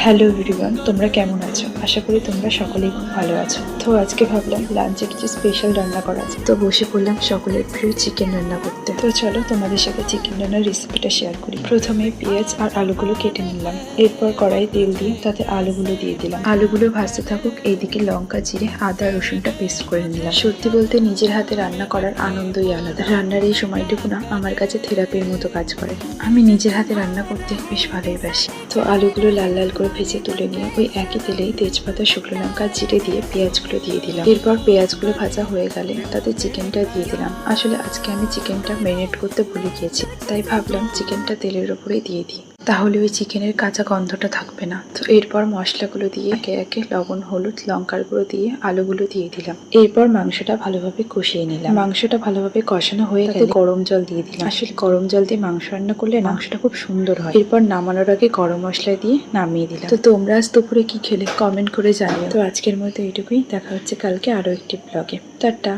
Hello everyone, তোমরা কেমন আছো? আশা করি তোমরা সকলেই খুব ভালো আছো। তো আজকে ভাবলাম লাঞ্চে কিছু স্পেশাল রান্না করা আছে, তো বসে পড়লাম সকলের প্রিয় চিকেন রান্না করতে। তো চলো তোমাদের সাথে চিকেন রান্নার রেসিপিটা শেয়ার করি। প্রথমে পেঁয়াজ আর আলুগুলো কেটে নিলাম, এরপর কড়াই তেল দিয়ে তাতে আলুগুলো দিয়ে দিলাম। আলুগুলো ভাজতে থাকুক, এইদিকে লঙ্কা, জিরে, আদা, রসুনটা পেস্ট করে নিলাম। সত্যি বলতে নিজের হাতে রান্না করার আনন্দই আলাদা। রান্নার এই সময়টুকু না আমার কাছে থেরাপির মতো কাজ করে। আমি নিজের হাতে রান্না করতে বেশ ভালোবাসি। তো আলুগুলো লাল লাল করে ভেজে তুলে নিয়ে ওই একই তেলেই তেজপাতা, শুকনো লঙ্কা, জিরে দিয়ে পেঁয়াজগুলো দিয়ে দিলাম। এরপর পেঁয়াজগুলো ভাজা হয়ে গেলে তাতে চিকেনটা দিয়ে দিলাম। আসলে আজকে আমি চিকেনটা ম্যারিনেট করতে ভুলে গিয়েছি, তাই ভাবলাম চিকেনটা তেলের ওপরেই দিয়ে দিই, তাহলে ওই চিকেনের কাঁচা গন্ধটা থাকবে না। তো এরপর মশলাগুলো দিয়ে একে একে লবণ, হলুদ, লঙ্কার গুঁড়ো দিয়ে আলুগুলো দিয়ে দিলাম। এরপর মাংসটা ভালোভাবে কষিয়ে নিলাম। মাংসটা ভালোভাবে কষানো হয়ে গেলে গরম জল দিয়ে দিলাম। আসলে গরম জল দিয়ে মাংস রান্না করলে মাংসটা খুব সুন্দর হয়। এরপর নামানোর আগে গরম মশলা দিয়ে নামিয়ে দিলাম। তো তোমরা আজ দুপুরে কি খেলে কমেন্ট করে জানিও। তো আজকের মতো এইটুকুই, দেখা হচ্ছে কালকে আরো একটি ব্লগে। টাটা।